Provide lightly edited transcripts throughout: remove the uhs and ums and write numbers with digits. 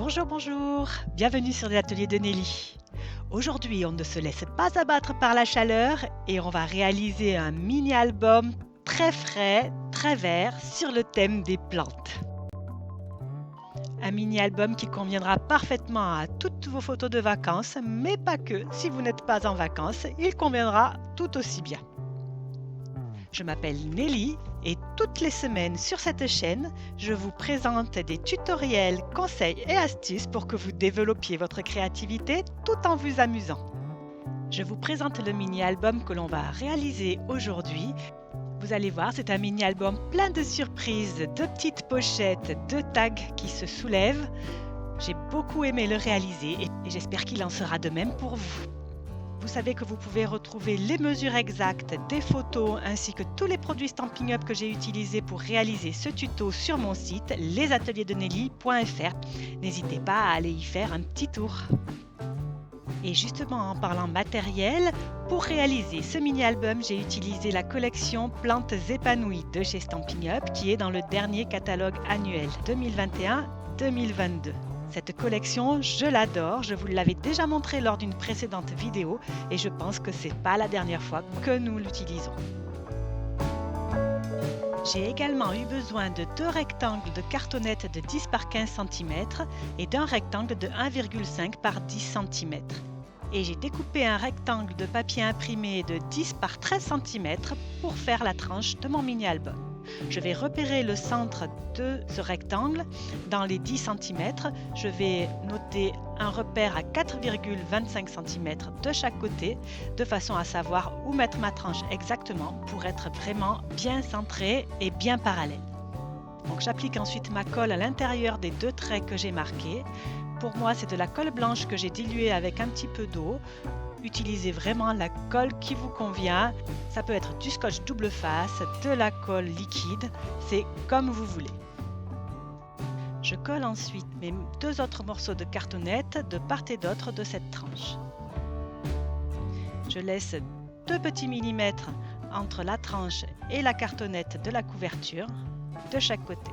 Bonjour, bonjour, bienvenue sur l'atelier de Nelly. Aujourd'hui, on ne se laisse pas abattre par la chaleur et on va réaliser un mini-album très frais, très vert sur le thème des plantes. Un mini-album qui conviendra parfaitement à toutes vos photos de vacances, mais pas que, si vous n'êtes pas en vacances, il conviendra tout aussi bien. Je m'appelle Nelly et toutes les semaines sur cette chaîne, je vous présente des tutoriels, conseils et astuces pour que vous développiez votre créativité tout en vous amusant. Je vous présente le mini-album que l'on va réaliser aujourd'hui. Vous allez voir, c'est un mini-album plein de surprises, de petites pochettes, de tags qui se soulèvent. J'ai beaucoup aimé le réaliser et j'espère qu'il en sera de même pour vous. Vous savez que vous pouvez retrouver les mesures exactes, des photos ainsi que tous les produits Stampin' Up que j'ai utilisés pour réaliser ce tuto sur mon site lesatelierdesnelly.fr. N'hésitez pas à aller y faire un petit tour. Et justement en parlant matériel, pour réaliser ce mini-album, j'ai utilisé la collection Plantes épanouies de chez Stampin' Up qui est dans le dernier catalogue annuel 2021-2022. Cette collection, je l'adore, je vous l'avais déjà montré lors d'une précédente vidéo et je pense que c'est pas la dernière fois que nous l'utilisons. J'ai également eu besoin de 2 rectangles de cartonnettes de 10 par 15 cm et d'un rectangle de 1,5 par 10 cm. Et j'ai découpé un rectangle de papier imprimé de 10 par 13 cm pour faire la tranche de mon mini-album. Je vais repérer le centre de ce rectangle dans les 10 cm. Je vais noter un repère à 4,25 cm de chaque côté de façon à savoir où mettre ma tranche exactement pour être vraiment bien centrée et bien parallèle. Donc j'applique ensuite ma colle à l'intérieur des 2 traits que j'ai marqués. Pour moi, c'est de la colle blanche que j'ai diluée avec un petit peu d'eau. Utilisez vraiment la colle qui vous convient. Ça peut être du scotch double face, de la colle liquide, c'est comme vous voulez. Je colle ensuite mes 2 autres morceaux de cartonnette de part et d'autre de cette tranche. Je laisse 2 petits millimètres entre la tranche et la cartonnette de la couverture de chaque côté.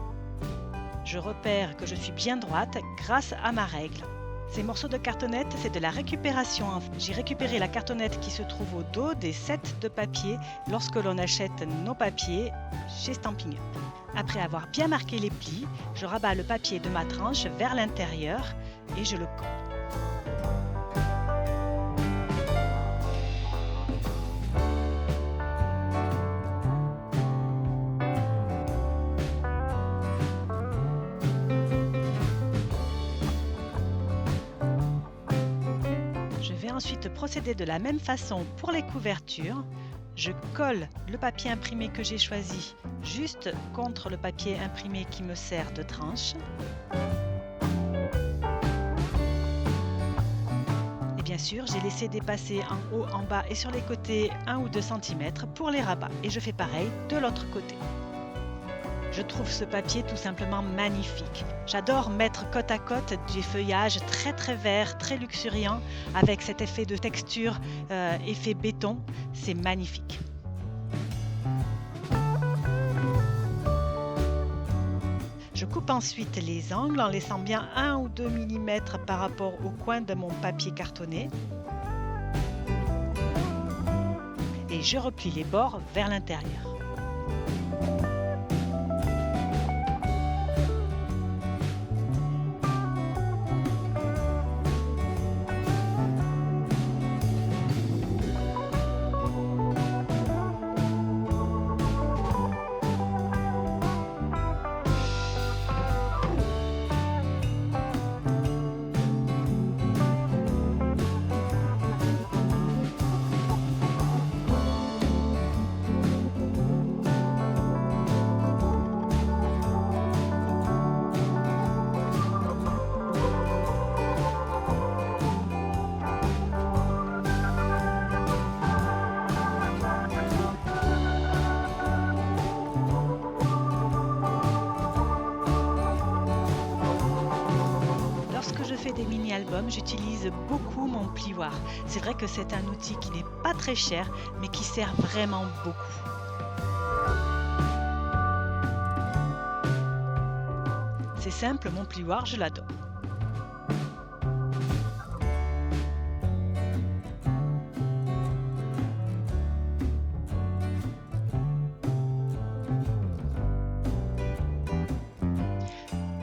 Je repère que je suis bien droite grâce à ma règle. Ces morceaux de cartonnette, c'est de la récupération. J'ai récupéré la cartonnette qui se trouve au dos des sets de papier lorsque l'on achète nos papiers chez Stampin' Up. Après avoir bien marqué les plis, je rabats le papier de ma tranche vers l'intérieur et je le colle. Je vais ensuite procéder de la même façon pour les couvertures. Je colle le papier imprimé que j'ai choisi juste contre le papier imprimé qui me sert de tranche. Et bien sûr, j'ai laissé dépasser en haut, en bas et sur les côtés 1 ou 2 cm pour les rabats. Et je fais pareil de l'autre côté. Je trouve ce papier tout simplement magnifique. J'adore mettre côte à côte des feuillages très verts, très luxuriants, avec cet effet de texture, effet béton. C'est magnifique. Je coupe ensuite les angles en laissant bien 1 ou 2 mm par rapport au coin de mon papier cartonné. Et je replie les bords vers l'intérieur. Des mini-albums, j'utilise beaucoup mon plioir. C'est vrai que c'est un outil qui n'est pas très cher, mais qui sert vraiment beaucoup. C'est simple, mon plioir, je l'adore.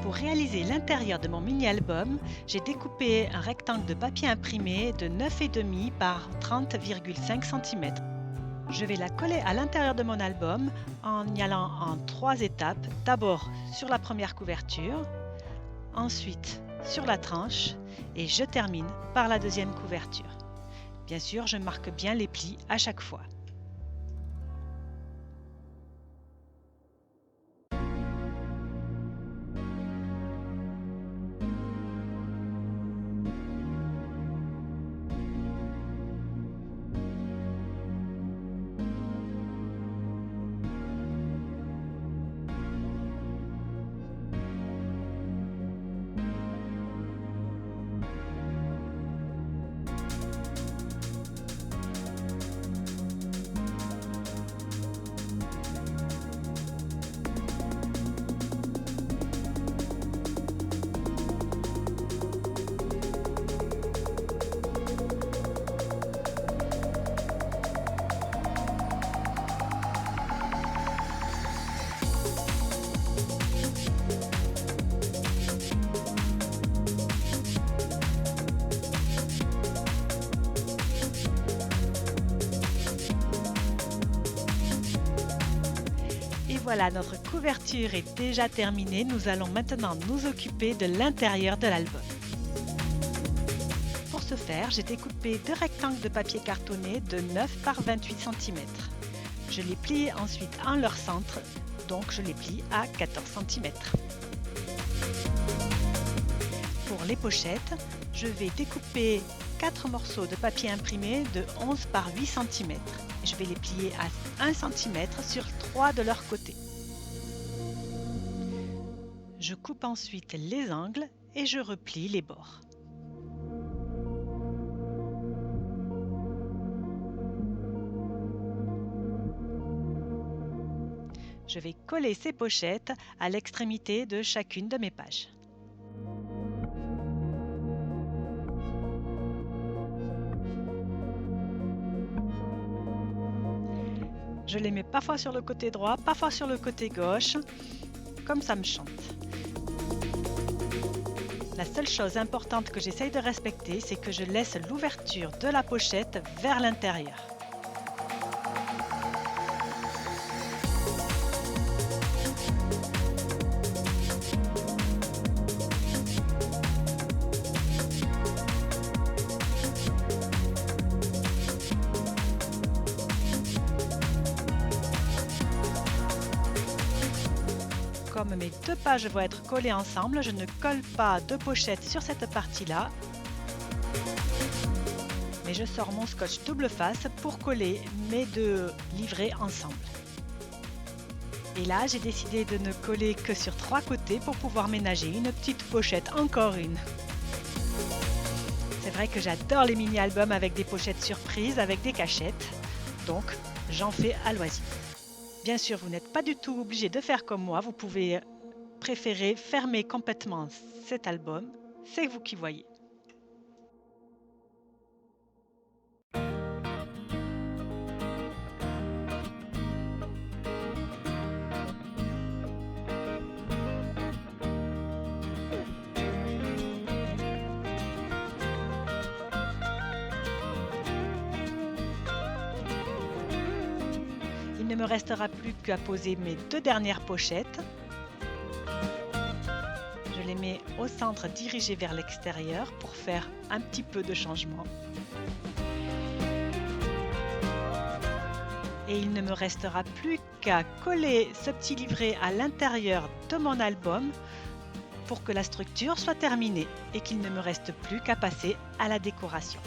Pour réaliser l'intérieur de mon mini-album, j'ai découpé un rectangle de papier imprimé de 9,5 par 30,5 cm. Je vais la coller à l'intérieur de mon album en y allant en 3 étapes. D'abord sur la première couverture, ensuite sur la tranche et je termine par la deuxième couverture. Bien sûr, je marque bien les plis à chaque fois. Voilà, notre couverture est déjà terminée. Nous allons maintenant nous occuper de l'intérieur de l'album. Pour ce faire, j'ai découpé 2 rectangles de papier cartonné de 9 par 28 cm. Je les plie ensuite en leur centre, donc je les plie à 14 cm. Pour les pochettes, je vais découper 4 morceaux de papier imprimé de 11 par 8 cm. Je vais les plier à 1 cm sur 3 de leur côté. Je coupe ensuite les angles et je replie les bords. Je vais coller ces pochettes à l'extrémité de chacune de mes pages. Je les mets parfois sur le côté droit, parfois sur le côté gauche, comme ça me chante. La seule chose importante que j'essaye de respecter, c'est que je laisse l'ouverture de la pochette vers l'intérieur. Comme mes 2 pages vont être collées ensemble, je ne colle pas de pochette sur cette partie-là, mais je sors mon scotch double face pour coller mes 2 livrets ensemble. Et là, j'ai décidé de ne coller que sur 3 côtés pour pouvoir ménager une petite pochette, encore une. C'est vrai que j'adore les mini-albums avec des pochettes surprises, avec des cachettes, donc j'en fais à loisir. Bien sûr, vous n'êtes pas du tout obligé de faire comme moi, vous pouvez préférer fermer complètement cet album, c'est vous qui voyez. Il ne me restera plus qu'à poser mes 2 dernières pochettes. Je les mets au centre dirigé vers l'extérieur pour faire un petit peu de changement. Et il ne me restera plus qu'à coller ce petit livret à l'intérieur de mon album pour que la structure soit terminée et qu'il ne me reste plus qu'à passer à la décoration.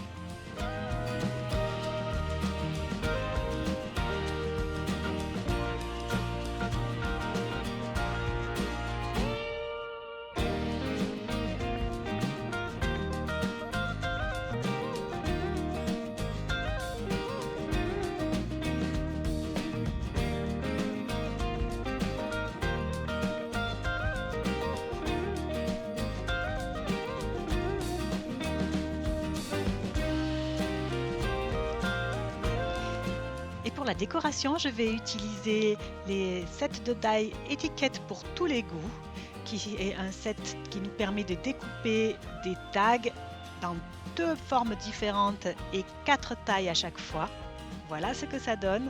Pour la décoration, je vais utiliser les sets de die étiquettes pour tous les goûts qui est un set qui nous permet de découper des tags dans 2 formes différentes et 4 tailles à chaque fois. Voilà ce que ça donne.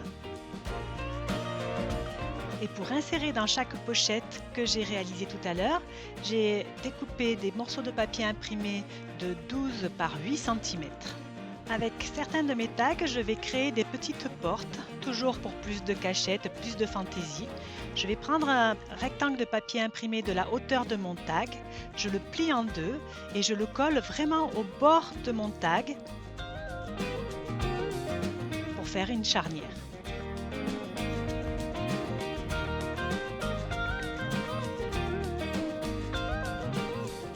Et pour insérer dans chaque pochette que j'ai réalisée tout à l'heure, j'ai découpé des morceaux de papier imprimé de 12 par 8 cm. Avec certains de mes tags, je vais créer des petites portes, toujours pour plus de cachette, plus de fantaisie. Je vais prendre un rectangle de papier imprimé de la hauteur de mon tag, je le plie en 2 et je le colle vraiment au bord de mon tag pour faire une charnière.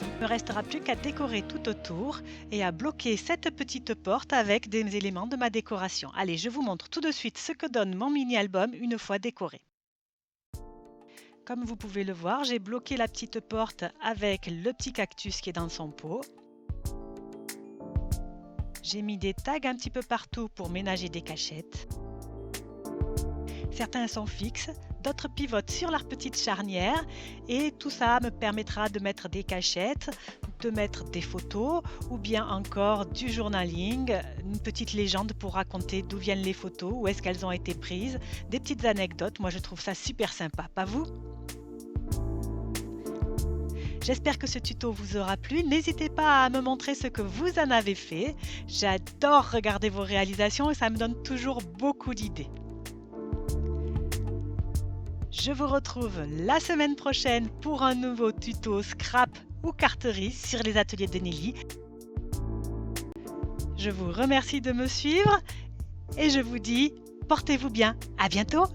Il ne me restera plus qu'à décorer tout autour et à bloquer cette petite porte avec des éléments de ma décoration. Allez, je vous montre tout de suite ce que donne mon mini-album une fois décoré. Comme vous pouvez le voir, j'ai bloqué la petite porte avec le petit cactus qui est dans son pot. J'ai mis des tags un petit peu partout pour ménager des cachettes. Certains sont fixes, d'autres pivotent sur leur petite charnière et tout ça me permettra de mettre des cachettes, de mettre des photos ou bien encore du journaling, une petite légende pour raconter d'où viennent les photos, où est-ce qu'elles ont été prises, des petites anecdotes. Moi je trouve ça super sympa, pas vous? J'espère que ce tuto vous aura plu. N'hésitez pas à me montrer ce que vous en avez fait. J'adore regarder vos réalisations et ça me donne toujours beaucoup d'idées. Je vous retrouve la semaine prochaine pour un nouveau tuto scrap ou carterie sur les ateliers de Nelly. Je vous remercie de me suivre et je vous dis portez-vous bien. À bientôt!